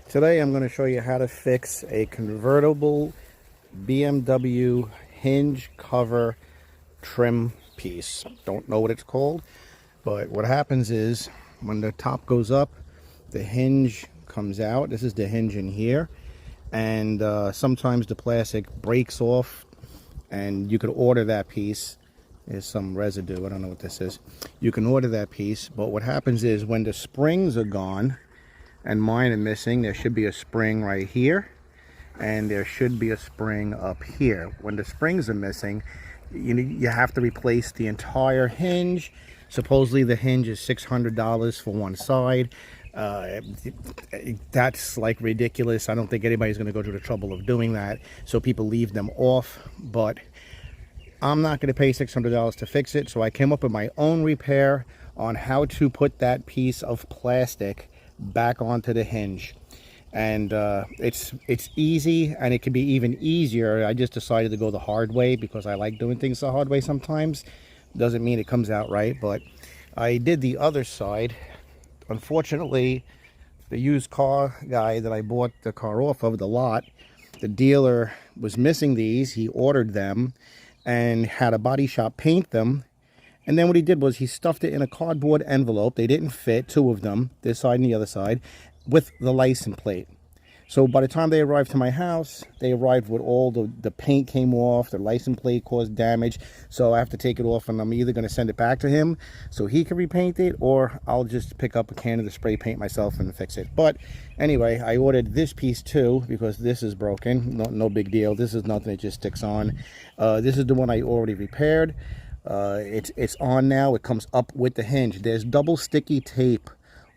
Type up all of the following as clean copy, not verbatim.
Today I'm going to show you how to fix a convertible BMW hinge cover trim piece. Don't know what it's called, but what happens is when the top goes up, the hinge comes out. This is the hinge in here, and sometimes the plastic breaks off, and you could order that piece. There's some residue, I don't know what this is. You can order that piece, but what happens is when the springs are gone, and mine are missing, there should be a spring right here, and there should be a spring up here. When the springs are missing, you have to replace the entire hinge. Supposedly the hinge is $600 for one side. That's like ridiculous. I don't think anybody's going to go to the trouble of doing that, so people leave them off. But I'm not going to pay $600 to fix it, so I came up with my own repair on how to put that piece of plastic back onto the hinge. And it's easy, and it can be even easier. I just decided to go the hard way because I like doing things the hard way sometimes. Doesn't mean it comes out right, but I did the other side. Unfortunately, the used car guy that I bought the car off of, the lot, the dealer was missing these. He ordered them and had a body shop paint them. And then what he did was he stuffed it in a cardboard envelope. They didn't fit, two of them, this side and the other side, with the license plate. So by the time they arrived to my house, they arrived with all the paint came off, the license plate caused damage. So I have to take it off, and I'm either going to send it back to him so he can repaint it, or I'll just pick up a can of the spray paint myself and fix it. But anyway, I ordered this piece too because this is broken. No big deal. This is nothing, it just sticks on. This is the one I already repaired. It's on now. It comes up with the hinge. There's double sticky tape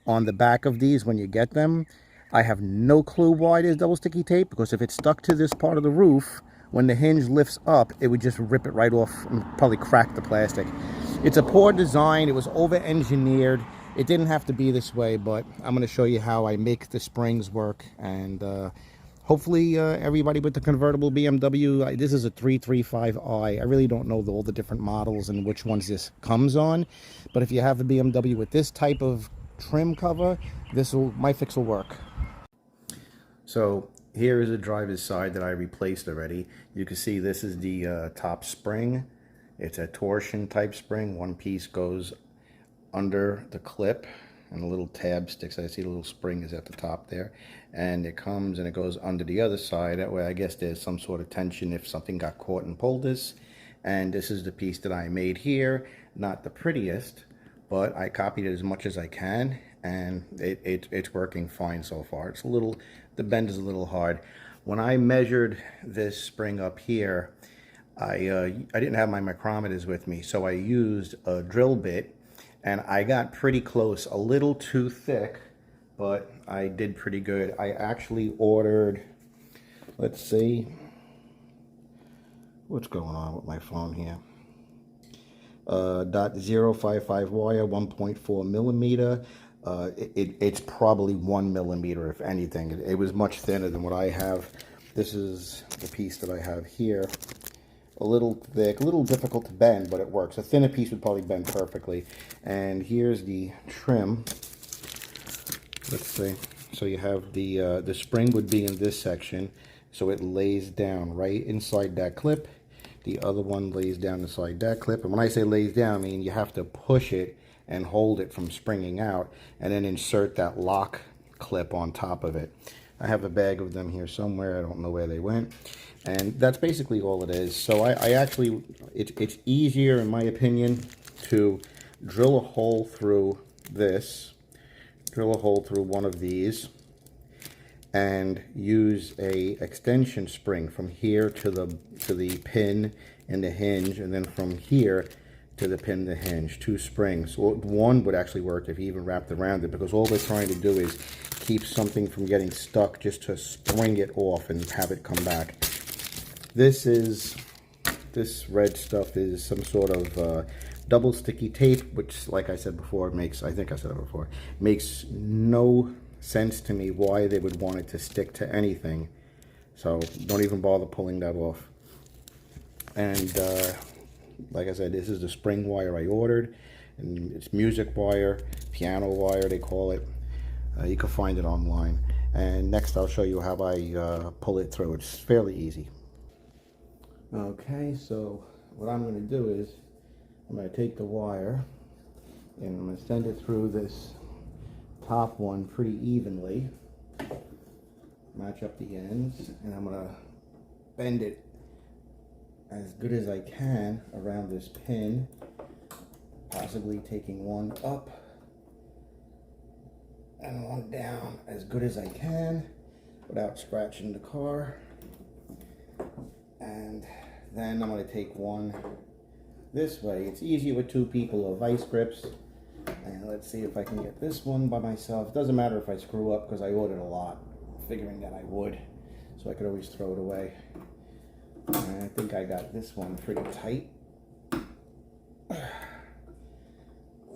on the back of these when you get them. I have no clue why there's double sticky tape, because if it's stuck to this part of the roof, when the hinge lifts up, it would just rip it right off and probably crack the plastic. It's a poor design. It was over-engineered. It didn't have to be this way, but I'm going to show you how I make the springs work, and hopefully everybody with the convertible BMW, this is a 335i. I really don't know all the different models and which ones this comes on, but if you have a BMW with this type of trim cover, my fix will work. So here is the driver's side that I replaced already. You can see this is the top spring. It's a torsion type spring. One piece goes under the clip and a little tab sticks. I see the little spring is at the top there, and it comes and it goes under the other side. That way I guess there's some sort of tension if something got caught and pulled this. And this is the piece that I made here. Not the prettiest, but I copied it as much as I can, and it's working fine so far. It's a little, the bend is a little hard. When I measured this spring up here, I didn't have my micrometers with me, so I used a drill bit, and I got pretty close. A little too thick, but I did pretty good. I actually ordered, let's see, what's going on with my phone here? .055 wire, 1.4 millimeter. It's probably 1 millimeter, if anything. It was much thinner than what I have. This is the piece that I have here. A little thick, a little difficult to bend, but it works. A thinner piece would probably bend perfectly. And here's the trim. Let's see. So you have the spring would be in this section, so it lays down right inside that clip. The other one lays down inside that clip. And when I say lays down, I mean you have to push it and hold it from springing out, and then insert that lock clip on top of it. I have a bag of them here somewhere. I don't know where they went. And that's basically all it is. So I actually, it's easier, in my opinion, to drill a hole through this, drill a hole through one of these, and use a extension spring from here to the pin in the hinge, and then from here to the pin in the hinge. Two springs. Well, one would actually work if you even wrapped around it, because all we're trying to do is keep something from getting stuck, just to spring it off and have it come back. This red stuff is some sort of double sticky tape, which, like I said before, makes no sense to me why they would want it to stick to anything. So don't even bother pulling that off. And like I said, this is the spring wire I ordered, and it's music wire, piano wire they call it. You can find it online. And next I'll show you how I pull it through. It's fairly easy. Okay, so what I'm going to do is I'm going to take the wire and I'm going to send it through this top one pretty evenly. Match up the ends, and I'm going to bend it as good as I can around this pin, possibly taking one up and one down as good as I can without scratching the car. And then I'm going to take one this way. It's easier with two people or vice grips. And let's see if I can get this one by myself. It doesn't matter if I screw up because I ordered a lot, figuring that I would, so I could always throw it away. And I think I got this one pretty tight.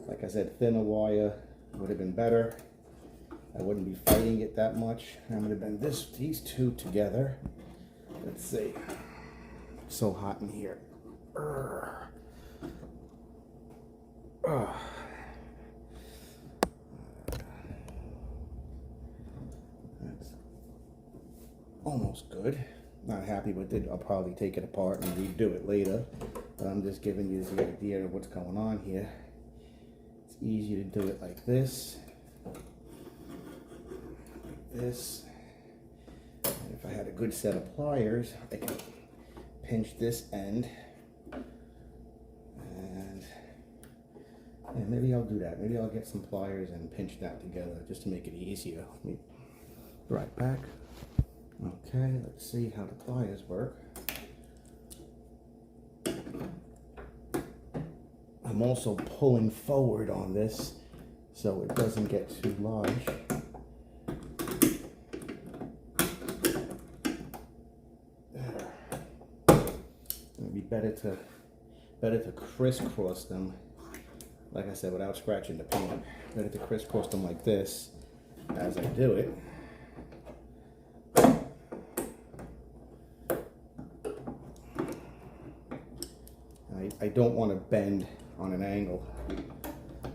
Like I said, thinner wire would have been better. I wouldn't be fighting it that much. I'm going to bend these two together. Let's see. It's so hot in here. That's almost good. Not happy with it. I'll probably take it apart and redo it later. But I'm just giving you the idea of what's going on here. It's easy to do it like this. This, and if I had a good set of pliers, I could pinch this end, and maybe I'll do that. Maybe I'll get some pliers and pinch that together just to make it easier. Let me be right back. Okay, let's see how the pliers work. I'm also pulling forward on this so it doesn't get too large. Better to crisscross them, like I said, without scratching the paint. Better to crisscross them like this as I do it. I don't want to bend on an angle,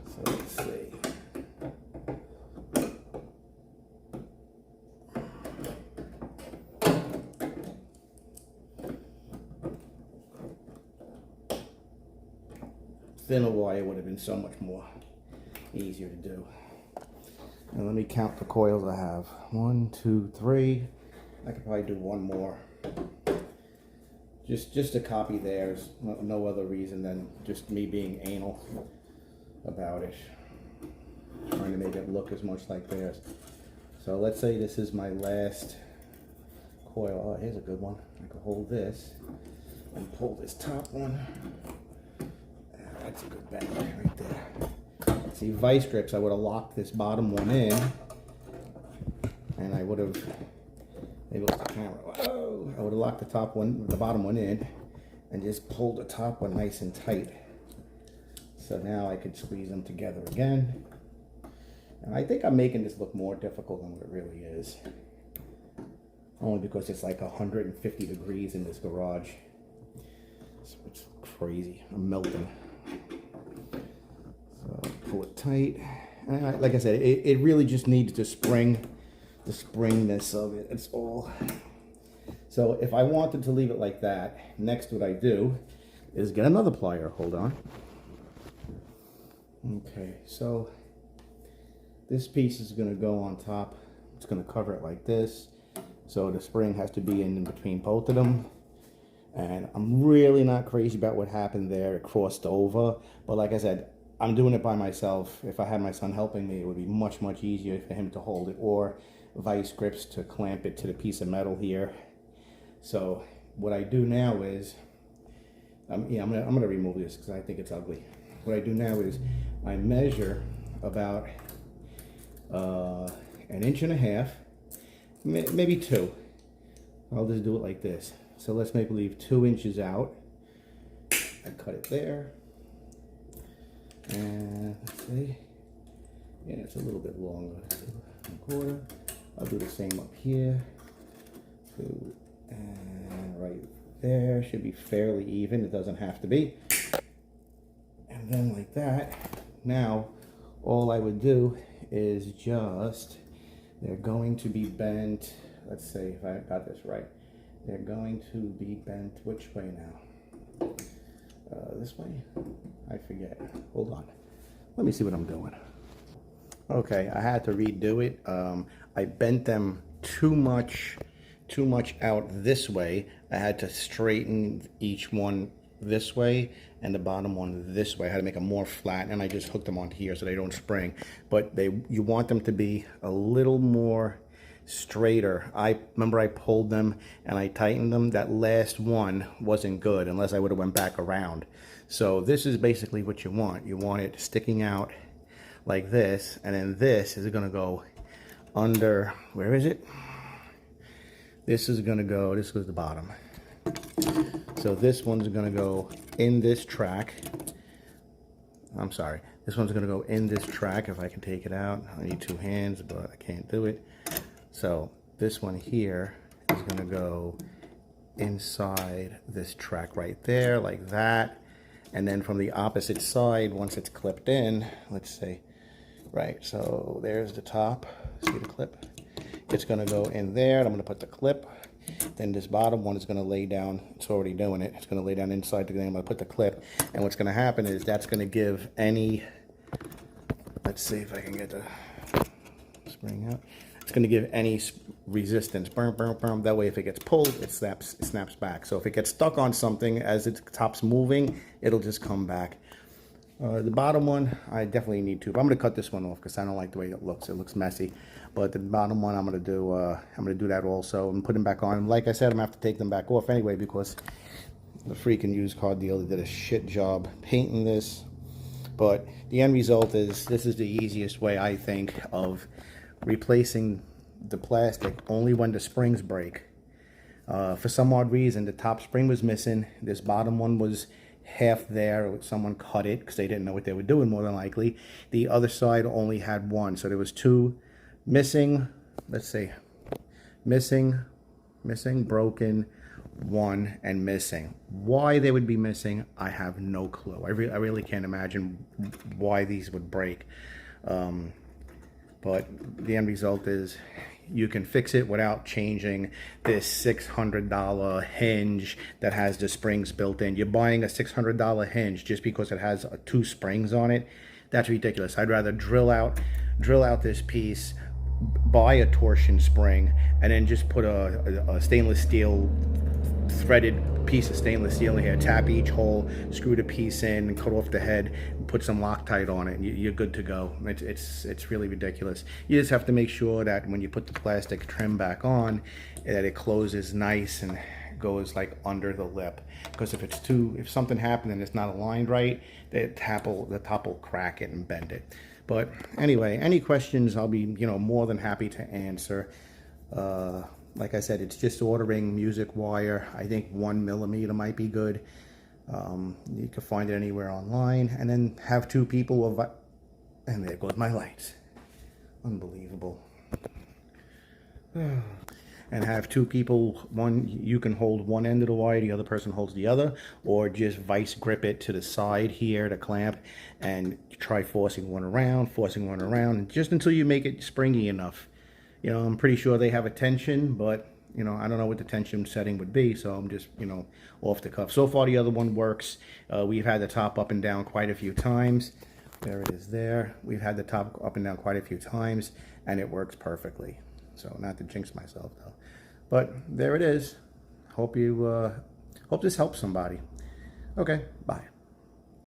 so let's see. Thinner wire would have been so much more easier to do. And let me count the coils I have. 1, 2, 3. I could probably do one more. Just to copy theirs. No other reason than just me being anal about it. Trying to make it look as much like theirs. So let's say this is my last coil. Oh, here's a good one. I can hold this and pull this top one. That's a good bend right there. See, vice grips, I would have locked this bottom one in, and I would have, maybe it was the camera, whoa, I would have locked the bottom one in, and just pulled the top one nice and tight. So now I could squeeze them together again. And I think I'm making this look more difficult than what it really is. Only because it's like 150 degrees in this garage. It's crazy. I'm melting. So pull it tight. And like I said, it really just needs the springness of it. It's all. So if I wanted to leave it like that, next what I do is get another plier. Hold on. Okay, so this piece is going to go on top. It's going to cover it like this. So the spring has to be in between both of them. And I'm really not crazy about what happened there. It crossed over. But like I said, I'm doing it by myself. If I had my son helping me, it would be much, much easier for him to hold it. Or vice grips to clamp it to the piece of metal here. So what I do now is, I'm gonna remove this because I think it's ugly. What I do now is I measure about 1.5 inches, maybe 2. I'll just do it like this. So let's maybe leave 2 inches out. I cut it there. And let's see. Yeah, it's a little bit longer. 2.25. I'll do the same up here. 2, and right there. Should be fairly even. It doesn't have to be. And then like that. Now, all I would do is just They're going to be bent, let's see if I got this right. They're going to be bent which way now? This way? I forget. Hold on. Let me see what I'm doing. Okay, I had to redo it. I bent them too much out this way. I had to straighten each one this way and the bottom one this way. I had to make them more flat, and I just hooked them on here so they don't spring. But you want them to be a little more straighter. I remember I pulled them and I tightened them. That last one wasn't good unless I would have went back around. So this is basically what you want. You want it sticking out like this, and then this is going to go under, where is it? This is going to go, this goes the bottom. So this one's going to go in this track. I'm sorry. This one's going to go in this track if I can take it out. I need two hands, but I can't do it. So this one here is going to go inside this track right there, like that. And then from the opposite side, once it's clipped in, let's see, right, so there's the top. See the clip? It's going to go in there, and I'm going to put the clip. Then this bottom one is going to lay down. It's already doing it. It's going to lay down inside the thing. I'm going to put the clip. And what's going to happen is that's going to give any, let's see if I can get the spring out. It's going to give any resistance. Burn, burn, burn. That way if it gets pulled, it snaps back. So if it gets stuck on something as its top's moving, it'll just come back. The bottom one, I definitely need to. But I'm going to cut this one off because I don't like the way it looks. It looks messy. But the bottom one, I'm going to do that also and put them back on. Like I said, I'm going to have to take them back off anyway because the freaking used car dealer did a shit job painting this. But the end result is this is the easiest way, I think, of replacing the plastic only when the springs break. For some odd reason, the top spring was missing. This bottom one was half there. Someone cut it because they didn't know what they were doing, more than likely. The other side only had one, so there was two missing. Let's see, missing, broken, one, and missing. Why they would be missing, I have no clue. I really can't imagine why these would break. But the end result is you can fix it without changing this $600 hinge that has the springs built in. You're buying a $600 hinge just because it has two springs on it. That's ridiculous. I'd rather drill out this piece, buy a torsion spring, and then just put a stainless steel threaded piece of stainless steel in here, tap each hole, screw the piece in, and cut off the head, and put some Loctite on it, and you're good to go. It's really ridiculous. You just have to make sure that when you put the plastic trim back on, that it closes nice and goes like under the lip. Because if something happened and it's not aligned right, the top will crack it and bend it. But anyway, any questions, I'll be more than happy to answer. Like I said, it's just ordering music wire. I think 1 millimeter might be good. You can find it anywhere online, and then have two people and there goes my lights. Unbelievable. And have two people, you can hold one end of the wire, the other person holds the other, or just vice grip it to the side here to clamp and try forcing one around just until you make it springy enough. I'm pretty sure they have a tension, but I don't know what the tension setting would be, so I'm just off the cuff. So far the other one works. We've had the top up and down quite a few times. There it is there. We've had the top up and down quite a few times, and it works perfectly. So not to jinx myself though, but there it is. Hope this helps somebody. Okay, bye.